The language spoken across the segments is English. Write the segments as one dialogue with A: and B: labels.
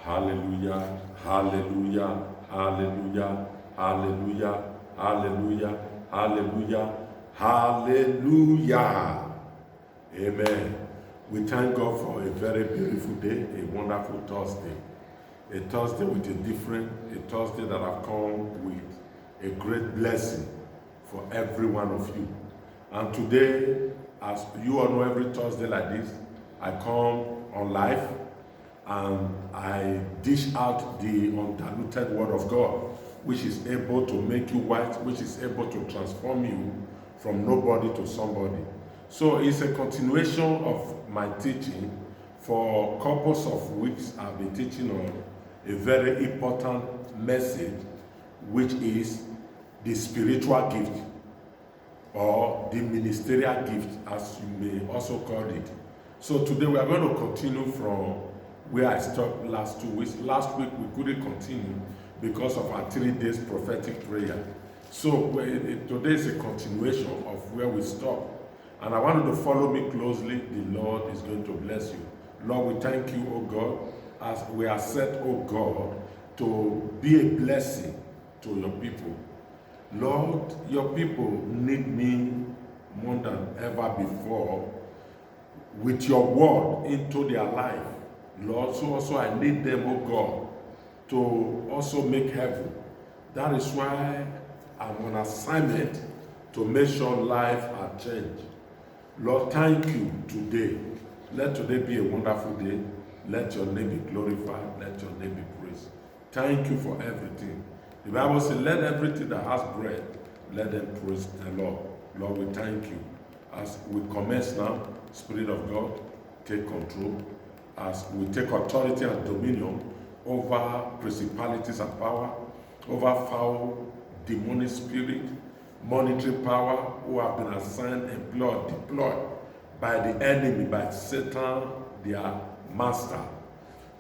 A: Hallelujah, hallelujah, hallelujah, hallelujah, hallelujah, hallelujah, hallelujah. Amen. We thank God for a very beautiful day, a wonderful Thursday. A Thursday with a Thursday that have come with a great blessing for every one of you. And today, as you all know, every Thursday like this, I come on live and I dish out the undiluted word of God, which is able to make you white, which is able to transform you from nobody to somebody. So it's a continuation of my teaching. For couples of weeks, I've been teaching on a very important message, which is the spiritual gift or the ministerial gift, as you may also call it. So today we are going to continue from where I stopped last 2 weeks. Last week we couldn't continue because of our 3 days prophetic prayer. So today is a continuation of where we stopped. And I want you to follow me closely. The Lord is going to bless you. Lord, we thank you, O God, as we are set, O God, to be a blessing to your people. Lord, your people need me more than ever before with your word into their life. Lord, so also I need them, oh God, to also make heaven. That is why I'm on assignment to make sure life has changed. Lord, thank you today. Let today be a wonderful day. Let your name be glorified. Let your name be praised. Thank you for everything. The Bible says, let everything that has breath, let them praise the Lord. Lord, we thank you. As we commence now, Spirit of God, take control. As we take authority and dominion over principalities and power, over foul, demonic spirit, monetary power who have been assigned, employed, deployed by the enemy, by Satan, their master,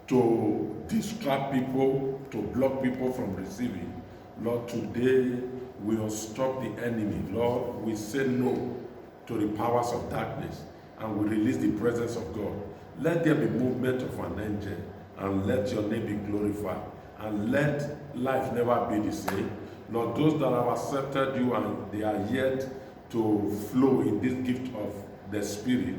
A: to distract people, to block people from receiving. Lord, today we will stop the enemy. Lord, we say no to the powers of darkness and we release the presence of God. Let there be movement of an angel and let your name be glorified and let life never be the same. Lord, those that have accepted you and they are yet to flow in this gift of the Spirit,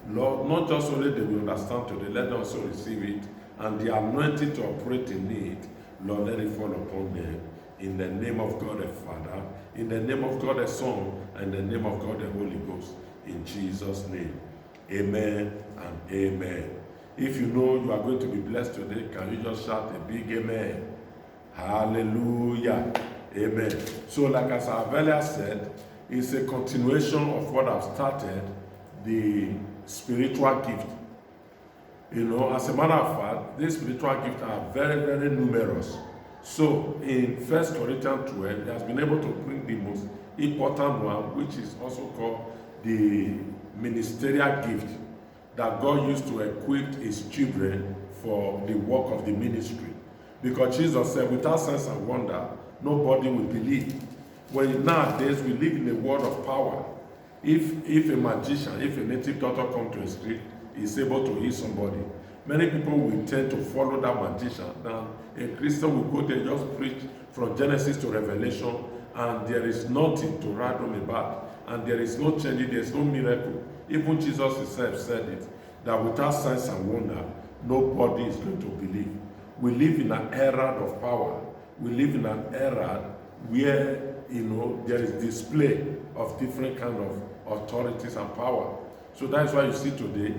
A: Lord, not just only they will understand today, let them also receive it and the anointing to operate in it, Lord, let it fall upon them. In the name of God the Father, in the name of God the Son, and in the name of God the Holy Ghost, in Jesus' name. Amen and amen. If you know you are going to be blessed today, can you just shout a big amen? Hallelujah. Amen. So like as I earlier said, it's a continuation of what I've started, the spiritual gift. You know, as a matter of fact, these spiritual gifts are very, very numerous. So in 1 Corinthians 12, he has been able to bring the most important one, which is also called the ministerial gift that God used to equip his children for the work of the ministry. Because Jesus said, without signs and wonder, nobody will believe. When nowadays we live in a world of power, if a magician, if a native doctor comes to a street, is able to heal somebody, many people will tend to follow that magician. Now, a Christian will go there, just preach from Genesis to Revelation, and there is nothing to write home about, and there is no change, there is no miracle. Even Jesus himself said it, that without signs and wonder, nobody is going to believe. We live in an era of power. We live in an era where, there is display of different kind of authorities and power. So that's why you see today,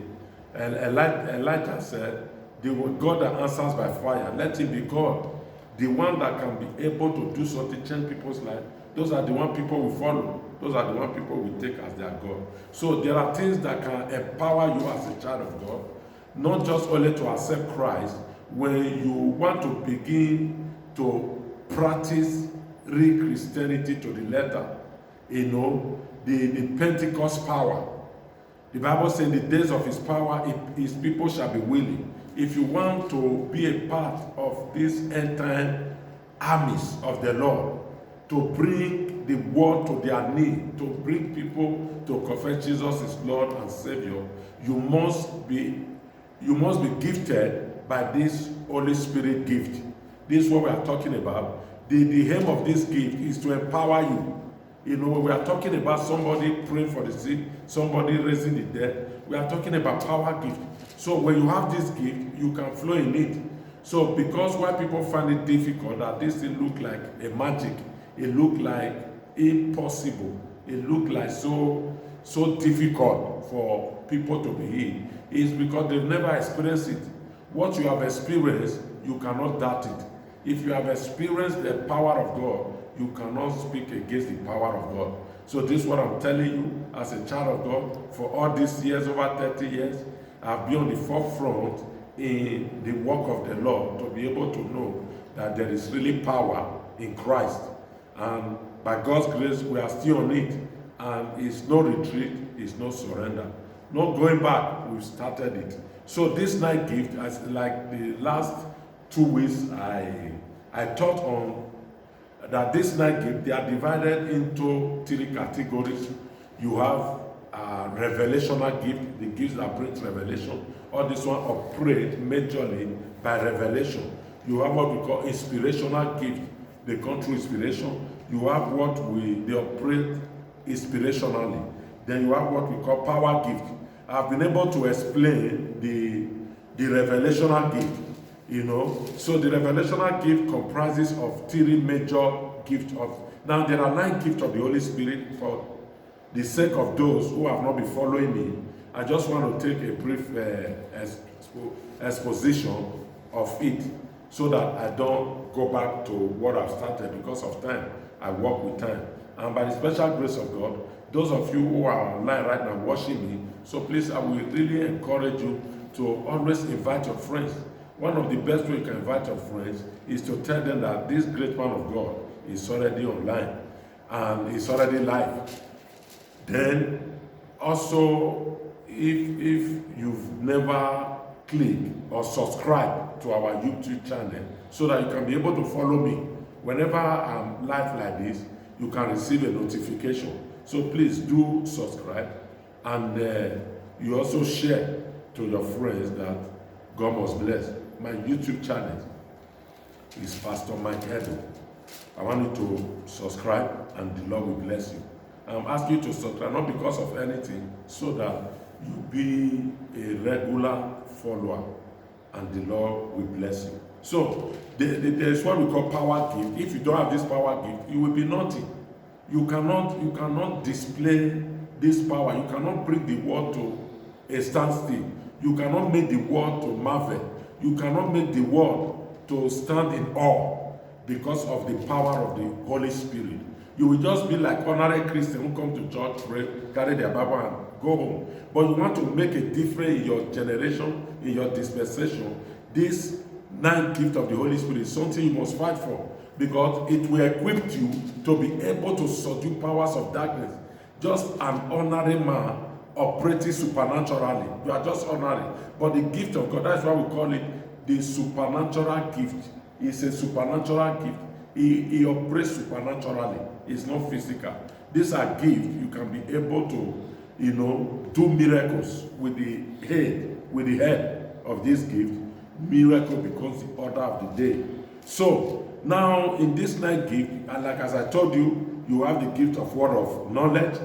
A: and Elijah said, the God that answers by fire, let him be God. The one that can be able to do something, change people's life, those are the one people will follow. Those are the one people will take as their God. So there are things that can empower you as a child of God, not just only to accept Christ. When you want to begin to practice real Christianity to the letter, the Pentecost power. The Bible says the days of his power, his people shall be willing. If you want to be a part of these end time armies of the Lord, to bring the world to their need, to bring people to confess Jesus as Lord and Savior, you must be gifted by this Holy Spirit gift. This is what we are talking about. The aim of this gift is to empower you. You know, we are talking about somebody praying for the sick, somebody raising the dead. We are talking about power gift. So when you have this gift, you can flow in it. So because why people find it difficult, that this thing look like a magic, it look like impossible, it look like so difficult for people to be healed, is because they've never experienced it. What you have experienced, you cannot doubt it. If you have experienced the power of God, you cannot speak against the power of God. So this is what I'm telling you as a child of God. For all these years, over 30 years, I've been on the forefront in the work of the Lord to be able to know that there is really power in Christ. And by God's grace, we are still on it. And it's no retreat, it's no surrender. No going back, we've started it. So this night gift, as like the last 2 weeks, I taught on that this night gift, they are divided into 3 categories. You have revelational gift, the gifts that brings revelation. All this one operate majorly by revelation. You have what we call inspirational gift. They come through inspiration. You have what they operate inspirationally. Then you have what we call power gift. I've been able to explain the revelational gift. You know, so the revelational gift comprises of 3 major gifts of. Now there are 9 gifts of the Holy Spirit. For the sake of those who have not been following me, I just want to take a brief exposition of it, so that I don't go back to what I've started because of time. I work with time, and by the special grace of God, those of you who are online right now watching me, so please, I will really encourage you to always invite your friends. One of the best ways you can invite your friends is to tell them that this great man of God is already online and is already live. Then also, if you've never clicked or subscribed to our YouTube channel, so that you can be able to follow me whenever I'm live like this, you can receive a notification. So please do subscribe, and you also share to your friends that God must bless. My YouTube channel is Pastor Mike Edo. I want you to subscribe, and the Lord will bless you. I'm asking you to subscribe, not because of anything, so that you be a regular follower, and the Lord will bless you. So there's what we call power gift. If you don't have this power gift, you will be nothing. You cannot display this power. You cannot bring the word to a standstill. You cannot make the word to marvel. You cannot make the word to stand in awe because of the power of the Holy Spirit. You will just be like ordinary Christians who come to church, pray, carry their Bible, and go home. But you want to make a difference in your generation, in your dispensation. This 9th gift of the Holy Spirit is something you must fight for, because it will equip you to be able to subdue powers of darkness. Just an ordinary man operating supernaturally. You are just ordinary. But the gift of God, that's why we call it the supernatural gift. It's a supernatural gift. He operates supernaturally. It's not physical. These are gifts. You can be able to, do miracles with the head of this gift. Miracle becomes the order of the day. So now in this 9th gift, and like as I told you, you have the gift of word of knowledge.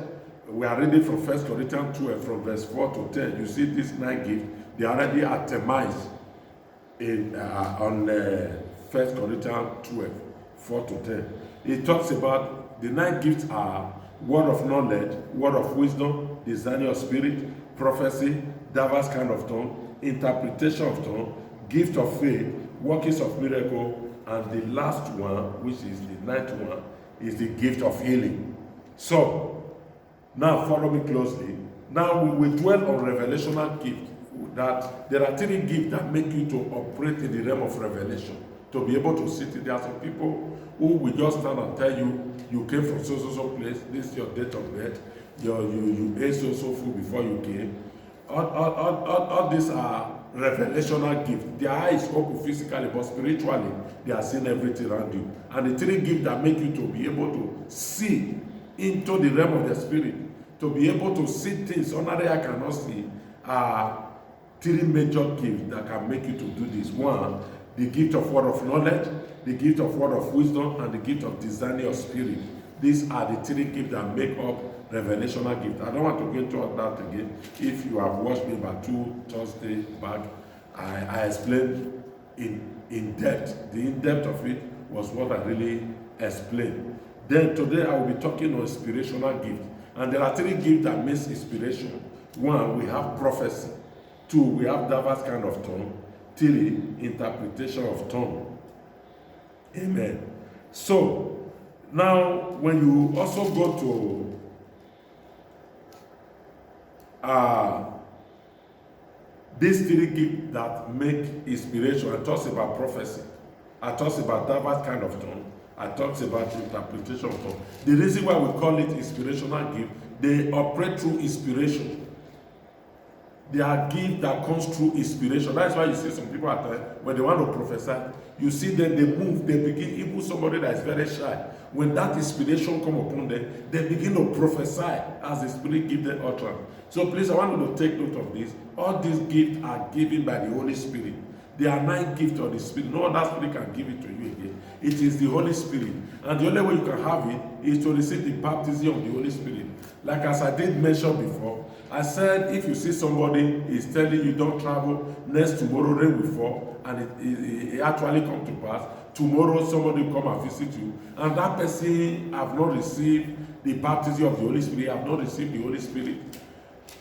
A: We are reading from 1 Corinthians 12, from verse 4 to 10. You see this 9th gift, they are already atomized on 1 Corinthians 12, 4 to 10. It talks about the 9 gifts are word of knowledge, word of wisdom, discerning of spirit, prophecy, diverse kind of tongue, interpretation of tongue, gift of faith, workings of miracle, and the last one, which is the 9th one, is the gift of healing. So, now follow me closely. Now we will dwell on revelational gift. That there are 3 gifts that make you to operate in the realm of revelation, to be able to see it. There are some people who will just stand and tell you, you came from so place, this is your date of birth, you ate so food before you came. All these are revelational gifts. Their eyes open physically, but spiritually, they are seeing everything around you. And the 3 gifts that make you to be able to see into the realm of the spirit, to be able to see things ordinary eye cannot see, are three major gifts that can make you to do this. One, the gift of word of knowledge, the gift of word of wisdom, and the gift of discerning of spirit. These are the three gifts that make up revelational gift. I don't want to go into that again. If you have watched me about 2 Thursdays back, I explained in depth. The in-depth of it was what I really explained. Then today I will be talking on inspirational gift. And there are three gifts that makes inspiration. One, we have prophecy. Two, we have diverse kind of tongue. Three, interpretation of tongue. Amen. So, now when you also go to these three gifts that make inspiration, I talk about prophecy, I talk about diverse kind of tongue, I talk about interpretation of tongue. The reason why we call it inspirational gift, they operate through inspiration. They are gifts that comes through inspiration. That's why you see some people at times, when they want to prophesy, you see them, they move, they begin, even somebody that is very shy, when that inspiration come upon them, they begin to prophesy as the Spirit gives them utterance. So please, I want you to take note of this. All these gifts are given by the Holy Spirit. There are 9 gifts of the Spirit. No other Spirit can give it to you again. It is the Holy Spirit. And the only way you can have it is to receive the baptism of the Holy Spirit. Like as I did mention before, I said if you see somebody is telling you don't travel, next tomorrow rain will fall, and it actually come to pass, tomorrow somebody will come and visit you, and that person have not received the baptism of the Holy Spirit, have not received the Holy Spirit,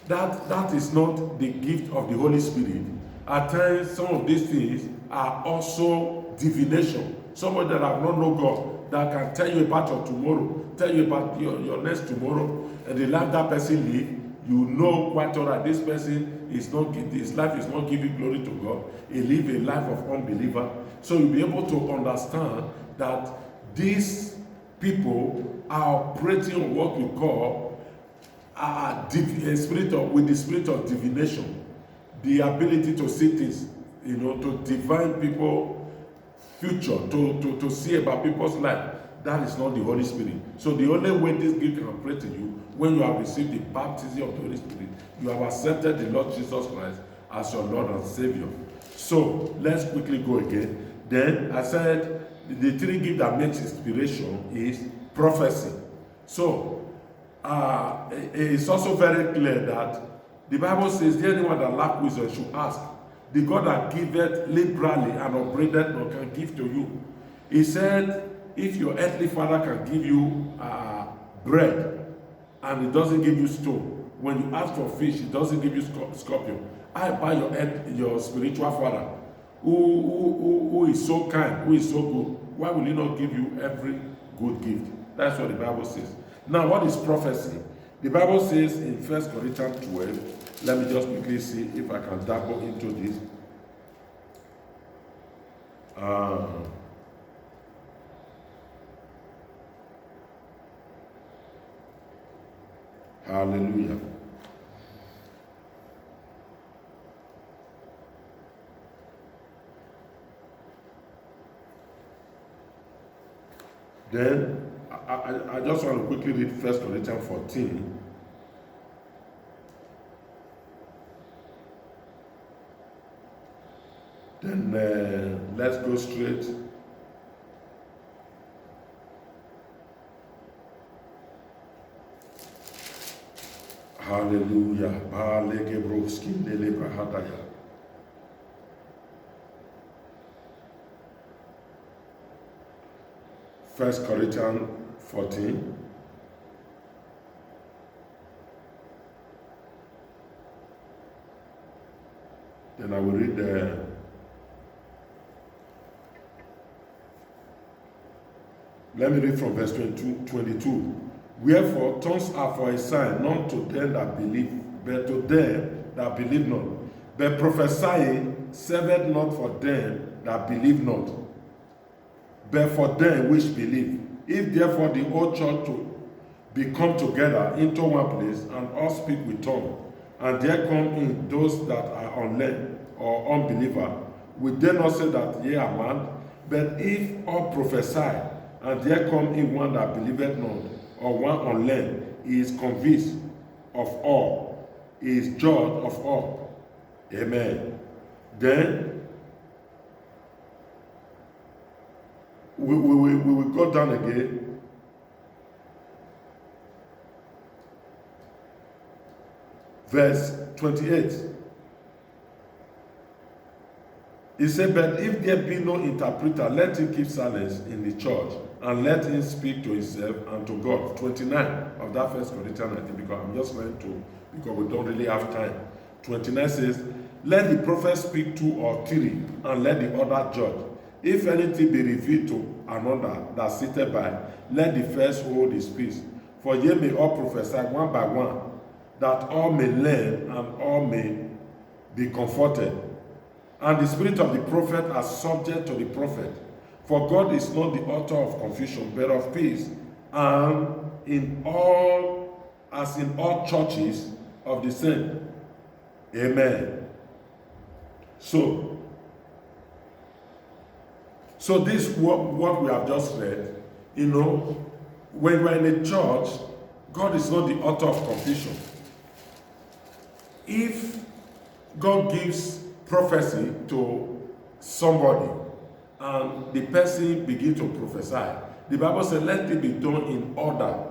A: that is not the gift of the Holy Spirit. At times, some of these things are also divination. Somebody that have not known God, that can tell you about your tomorrow, tell you about your next tomorrow, and the life that person live, you know quite all right, this person is not, his life is not giving glory to God. He live a life of unbeliever. So you'll be able to understand that these people are operating on what we call with the spirit of divination, the ability to see things, to divine people future, to see about people's life. That is not the Holy Spirit. So the only way this gift can operate in you, when you have received the baptism of the Holy Spirit, you have accepted the Lord Jesus Christ as your Lord and Savior. So let's quickly go again. Then I said the three gifts that makes inspiration is prophecy. So it's also very clear that the Bible says, anyone that lacks wisdom should ask. The God that giveth liberally and upbraideth not can give to you. He said, if your earthly father can give you bread and he doesn't give you stone, when you ask for fish, he doesn't give you scorpion. I buy your spiritual father, who is so kind, who is so good. Why will he not give you every good gift? That's what the Bible says. Now, what is prophecy? The Bible says in 1 Corinthians 12, let me just quickly see if I can dabble into this. Hallelujah. Then I just want to quickly read 1 Corinthians 14. Then let's go straight. Hallelujah. 1 Corinthians 14. Then I will read let me read from verse 22. Wherefore tongues are for a sign, not to them that believe, but to them that believe not. But prophesying serveth not for them that believe not, but for them which believe. If therefore the whole church to be come together into one place, and all speak with tongues, and there come in those that are unlearned or unbeliever, will they not say that ye are mad? But if all prophesy, and there come in one that believeth not, or one unlearned, he is convinced of all, he is judged of all. Amen. Then we will go down again. Verse 28. He said, but if there be no interpreter, let him keep silence in the church, and let him speak to himself and to God. 29 of that 1 Corinthians 19, because I'm just going to, because we don't really have time. 29 says, let the prophet speak 2 or 3, and let the other judge. If anything be revealed to another that sitteth by, let the first hold his peace. For ye may all prophesy one by one, that all may learn and all may be comforted. And the spirit of the prophet are subject to the prophet. For God is not the author of confusion, but of peace. And in all, as in all churches of the saints. Amen. So this what we have just read. When we're in a church, God is not the author of confusion. If God gives prophecy to somebody and the person begins to prophesy, the Bible says, let it be done in order.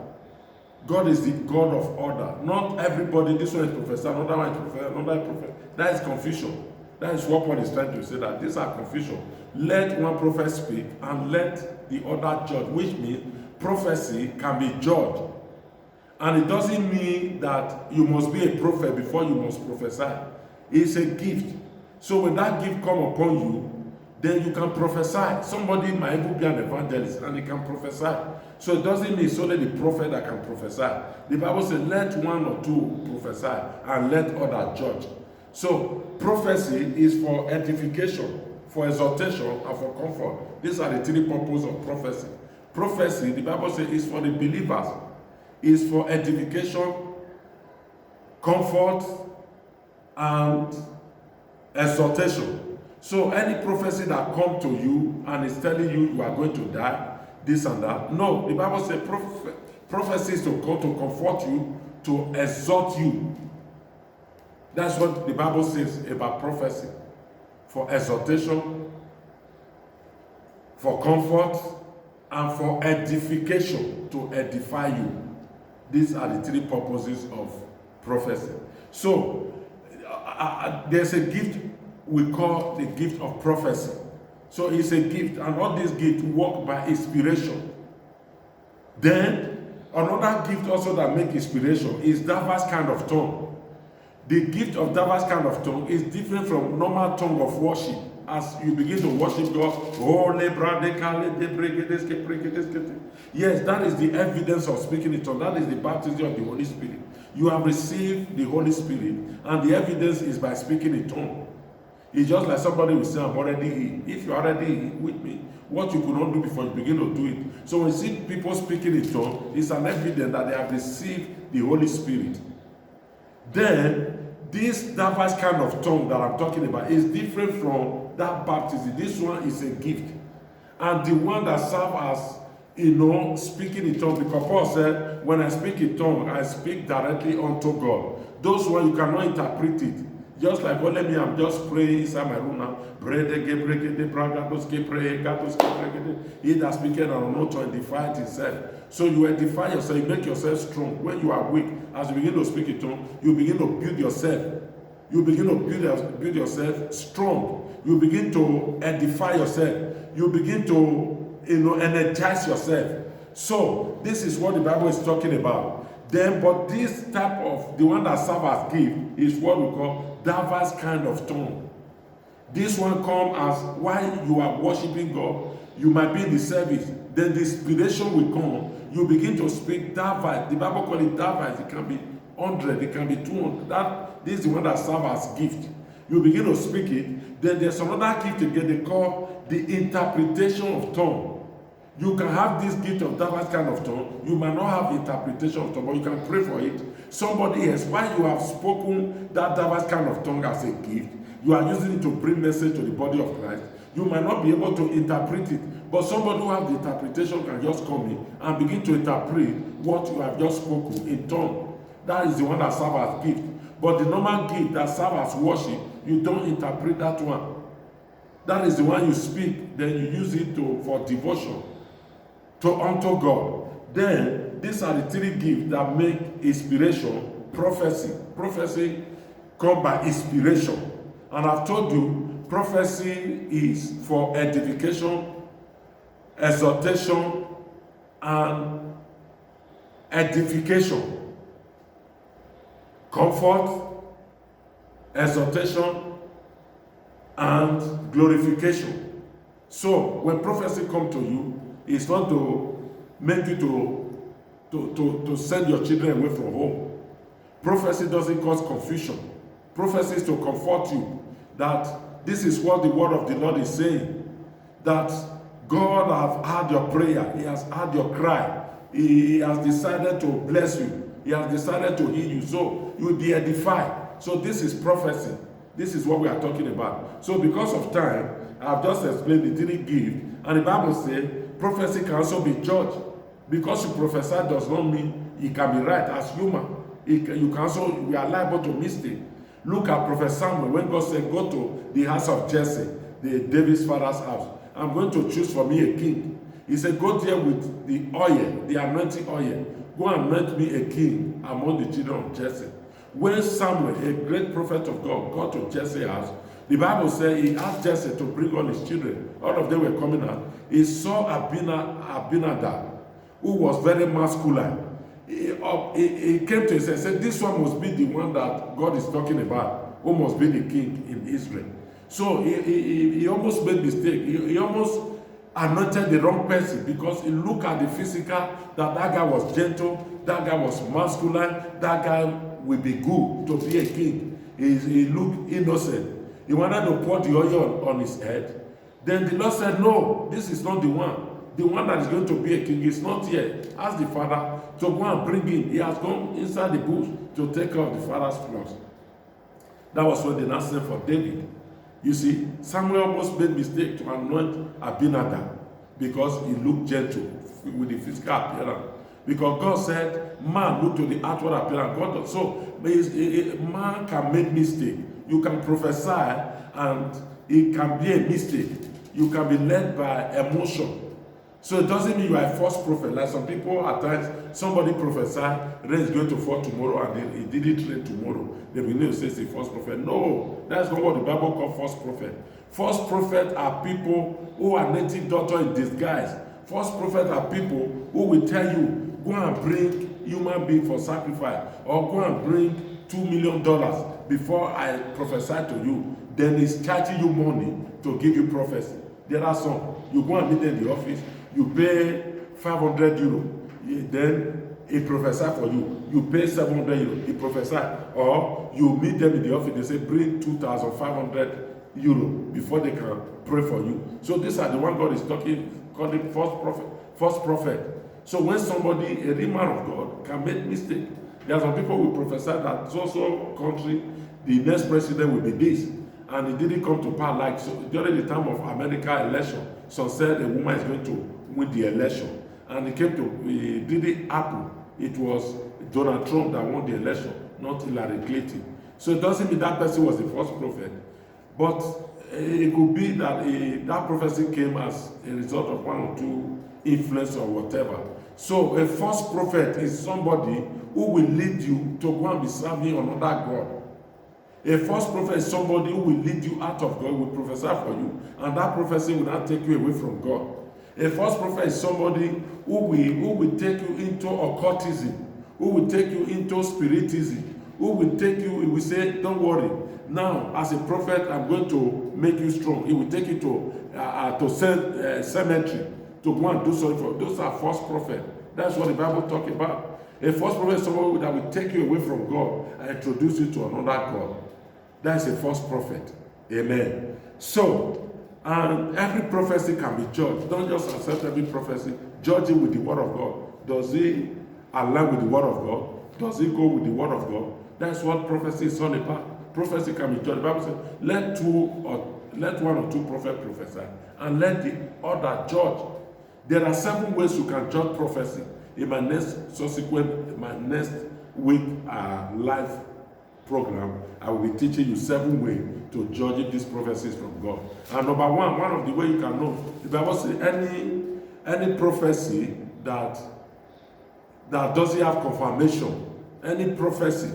A: God is the God of order. Not everybody, this one is professor, another one is professor, another is prophet. That is confusion. That is what Paul is trying to say, that these are confusion. Let one prophet speak and let the other judge, which means prophecy can be judged. And it doesn't mean that you must be a prophet before you must prophesy. It's a gift. So when that gift comes upon you, then you can prophesy. Somebody might even be an evangelist and he can prophesy. So it doesn't mean it's only the prophet that can prophesy. The Bible says, let one or two prophesy and let other judge. So prophecy is for edification, for exhortation, and for comfort. These are the three purposes of prophecy. Prophecy, the Bible says, is for the believers. Is for edification, comfort, and exhortation. So any prophecy that comes to you and is telling you you are going to die, this and that. No, the Bible says prophecy is to come to comfort you, to exhort you. That's what the Bible says about prophecy. For exhortation, for comfort, and for edification, to edify you. These are the three purposes of prophecy. So, there's a gift we call the gift of prophecy. So it's a gift, and all these gifts work by inspiration. Then, another gift also that makes inspiration is diverse kind of tongue. The gift of diverse kind of tongue is different from normal tongue of worship. As you begin to worship God, yes, that is the evidence of speaking in tongues. That is the baptism of the Holy Spirit. You have received the Holy Spirit, and the evidence is by speaking in tongues. It's just like somebody will say, I'm already healed. If you're already healed with me, what you could not do before, you begin to do it. So when you see people speaking in tongues, it's an evidence that they have received the Holy Spirit. Then, this diverse kind of tongue that I'm talking about is different from that baptism. This one is a gift. And the one that serves as, speaking in tongues, because Paul said, when I speak in tongues, I speak directly unto God. Those ones, you cannot interpret it. Just like, let me, I'm just praying inside my room now. He that speaketh and will not to edify himself. So you edify yourself, you make yourself strong. When you are weak, as you begin to speak in tongues, you begin to build yourself. You begin to build yourself strong. You begin to edify yourself. You begin to, energize yourself. So this is what the Bible is talking about. Then, but this type of, the one that serves as gift, is what we call diverse kind of tongue. This one comes as while you are worshiping God, you might be in the service, then the inspiration will come, you begin to speak diverse. The Bible calls it diverse. It can be 100, it can be 200. This is the one that serves as gift. You begin to speak it, then there's another gift again they call the interpretation of tongue. You can have this gift of diverse kind of tongue. You might not have interpretation of tongue, but you can pray for it. Somebody else, while you have spoken that diverse kind of tongue as a gift, you are using it to bring message to the body of Christ. You might not be able to interpret it, but somebody who has the interpretation can just come in and begin to interpret what you have just spoken in tongue. That is the one that serves as gift. But the normal gift that serves as worship You don't interpret that one. That is the one you speak, then you use it for devotion unto God. Then these are the three gifts that make inspiration prophecy. Prophecy comes by inspiration. And I've told you, prophecy is for edification, exhortation, and edification. Comfort, exhortation, and glorification. So when prophecy comes to you, it's not to make you to send your children away from home. Prophecy doesn't cause confusion. Prophecy is to comfort you that this is what the word of the Lord is saying, that God has heard your prayer, He has heard your cry, He has decided to bless you, He has decided to heal you, so you will be edified. So this is prophecy. This is what we are talking about. So because of time, I've just explained the three gifts, and the Bible says prophecy can also be judged. Because you prophesy does not mean it can be right as human. You can also, we are liable to mistake. Look at Prophet Samuel when God said, go to the house of Jesse, David's father's house. I'm going to choose for me a king. He said, go there with the oil, the anointing oil. Go and anoint me a king among the children of Jesse. When Samuel, a great prophet of God, got to Jesse's house, the Bible said he asked Jesse to bring all his children. All of them were coming out. He saw Abinadab, who was very masculine. He came to him and said, this one must be the one that God is talking about, who must be the king in Israel. So he almost made a mistake. He almost anointed the wrong person because he looked at the physical, that guy was gentle, that guy was masculine, that guy will be good to be a king. He looked innocent. He wanted to pour the oil on his head. Then the Lord said, no, this is not the one. The one that is going to be a king is not here. Ask the father to go and bring him. He has gone inside the bush to take care of the father's flocks. That was when they now sent for David. You see, Samuel almost made mistake to anoint Abinadab because he looked gentle with the physical appearance. Because God said, man look to the outward appearance. God, so man can make mistake. You can prophesy and it can be a mistake. You can be led by emotion. So it doesn't mean you are a false prophet. Like some people at times, somebody prophesied, rain is going to fall tomorrow, and then it didn't rain tomorrow. They will know say it's a false prophet. No, that's not what the Bible calls false prophet. False prophets are people who are native doctor in disguise. False prophets are people who will tell you, go and bring human being for sacrifice, or go and bring $2 million before I prophesy to you. Then he's charging you money to give you prophecy. There are some. You go and meet them in the office, you pay 500 euro, then he prophesy for you. You pay 700 euro, he prophesy. Or you meet them in the office, they say bring 2,500 euro before they can pray for you. So these are the one God is talking, calling false prophet. So when somebody, a real man of God, can make mistake, there are some people who prophesy that so country, the next president will be this. And it didn't come to pass. Like so, during the time of America election, some said a woman is going to win the election. And it didn't happen. It was Donald Trump that won the election, not Hillary Clinton. So it doesn't mean that person was a false prophet. But it could be that that prophecy came as a result of one or two influence or whatever. So a false prophet is somebody who will lead you to go and be serving another God. A false prophet is somebody who will lead you out of God, will prophesy for you, and that prophecy will not take you away from God. A false prophet is somebody who will take you into occultism, who will take you into spiritism, who will take you, he will say, don't worry, now as a prophet, I'm going to make you strong. He will take you to cemetery to go and do something for. Those are false prophets. That's what the Bible talks about. A false prophet is somebody that will take you away from God and introduce you to another God. That's a false prophet. Amen. So, and every prophecy can be judged. Don't just accept every prophecy. Judge it with the word of God. Does it align with the word of God? Does it go with the word of God? That's what prophecy is all about. Prophecy can be judged. The Bible says, let one or two prophets prophesy, and let the other judge. There are 7 ways you can judge prophecy. In my next week live program, I will be teaching you 7 ways to judge if this prophecy is from God. And number one of the ways you can know, the Bible says any prophecy that doesn't have confirmation, any prophecy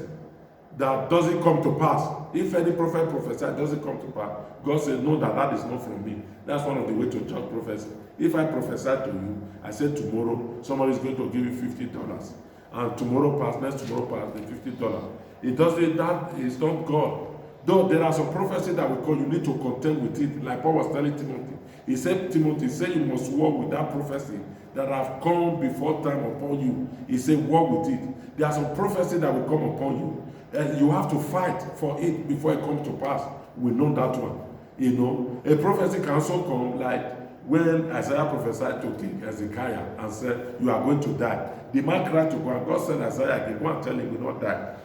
A: that doesn't come to pass, if any prophet prophesies doesn't come to pass, God says, no, that is not from me. That's one of the ways to judge prophecy. If I prophesy to you, I say tomorrow somebody is going to give you $50, and tomorrow pass, next tomorrow pass, the $50. It doesn't, that is not God. Though there are some prophecies that we call, you need to contend with it. Like Paul was telling Timothy. He said, Timothy, say you must war with that prophecy that have come before time upon you. He said, war with it. There are some prophecies that will come upon you, and you have to fight for it before it comes to pass. We know that one. You know, a prophecy can also come like when Isaiah prophesied to King Hezekiah and said, you are going to die. The man cried to God, and God said, Isaiah, go and tell him you will not die.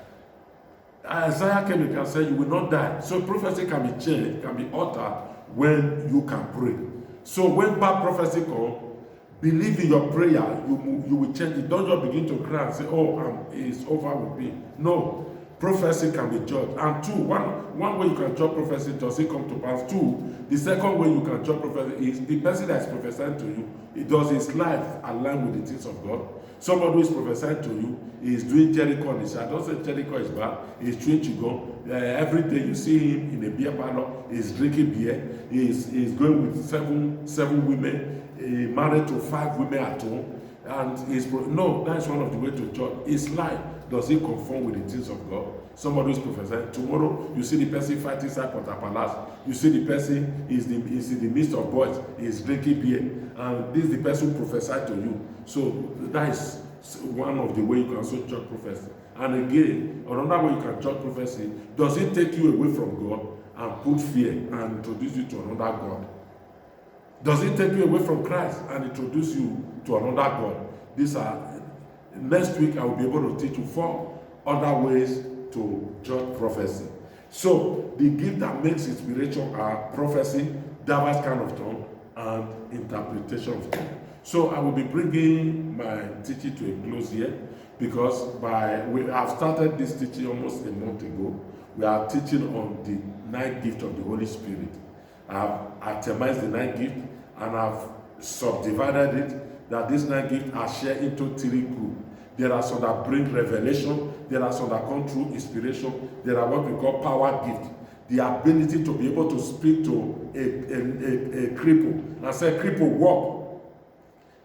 A: Isaiah came and said, you will not die. So prophecy can be changed, can be altered when you can pray. So when bad prophecy comes, believe in your prayer, you will change it. Don't just begin to cry and say, oh, it's over with me. No. Prophecy can be judged. And two, one way you can judge prophecy, does it come to pass? Two, the second way you can judge prophecy is the person that is prophesying to you, does his life align with the things of God? Somebody who is prophesying to you is doing Jericho on the side. Don't say Jericho is bad. He's chewing Chigo. Every day you see him in a beer parlor, he's drinking beer. He's going with seven women, married to 5 women at home. And no, that's one of the ways to judge. His life, does it conform with the things of God? Somebody who is prophesying. Tomorrow, you see the person fighting inside Port Palace. You see the person is in the midst of boys. He's drinking beer. And this is the person who prophesied to you. So that is one of the ways you can also judge prophecy. And again, another way you can judge prophecy, does it take you away from God and put fear and introduce you to another God? Does it take you away from Christ and introduce you to another God? Next week I will be able to teach you 4 other ways to judge prophecy. So the gift that makes inspiration are prophecy, diverse kind of tongue, and interpretation of tongue. So I will be bringing my teaching to a close here, because we have started this teaching almost a month ago. We are teaching on the 9th gift of the Holy Spirit. I have itemized the 9th gift and I've subdivided it, that these 9 gifts are shared into 3 groups. There are some that bring revelation, there are some that come through inspiration, there are what we call power gift. The ability to be able to speak to a cripple and say, cripple, walk.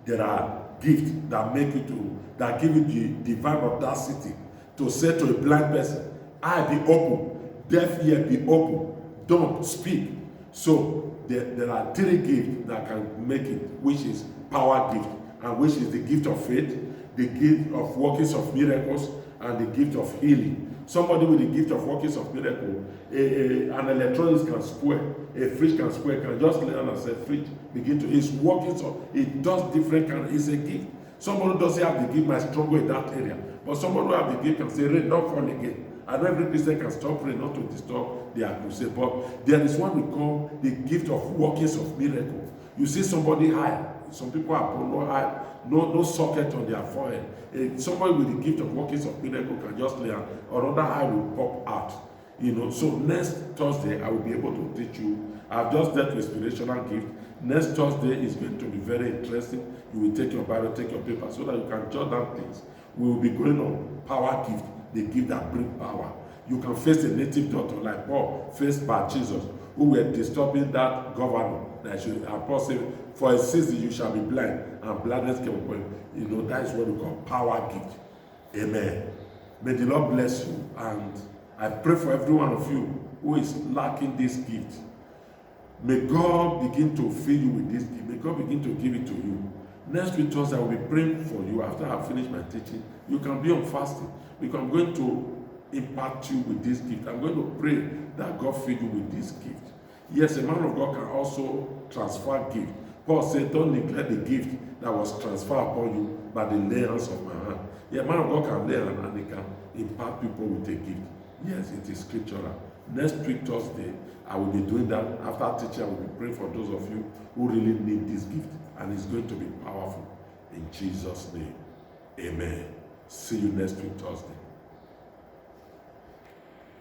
A: There are gifts that give you the divine audacity to say to a blind person, eye be open, deaf ear be open, don't speak. So there are 3 gifts that can make it, which is power gift, and which is the gift of faith, the gift of workings of miracles, and the gift of healing. Somebody with the gift of workings of miracle, an electronics can spoil, a fridge can spoil, can just learn and say fridge, begin to, it's workings of, it does different kind, it's a gift. Somebody who doesn't have the gift might struggle in that area, but somebody who have the gift can say, rain, don't fall again. And every Christian can stop praying not to disturb their crusade. But there is what we call the gift of workings of miracle. You see somebody high, some people have no eye, no socket on their forehead. Somebody with the gift of workings of miracle can just lay on, or another eye will pop out. So next Thursday I will be able to teach you. I've just dealt with inspirational gift. Next Thursday is going to be very interesting. You will take your Bible, take your paper, so that you can jot down things. We will be going on power gift, the gift that brings power. You can face a native doctor like Paul faced by Jesus, who were disturbing that governor. And Paul said, for a season you shall be blind, and blindness came upon you. That is what we call power gift. Amen. May the Lord bless you, and I pray for every one of you who is lacking this gift. May God begin to fill you with this gift. May God begin to give it to you. Next week, Thursday, I will be praying for you. After I finish my teaching, you can be on fasting, because I'm going to impart you with this gift. I'm going to pray that God fill you with this gift. Yes, a man of God can also transfer gift. Paul said, don't neglect the gift that was transferred upon you by the layers of my hand. Yeah, a man of God can lay hand and he can impart people with a gift. Yes, it is scriptural. Next week, Thursday, I will be doing that. After teaching, I will be praying for those of you who really need this gift. And it's going to be powerful. In Jesus' name, amen. See you next week, Thursday.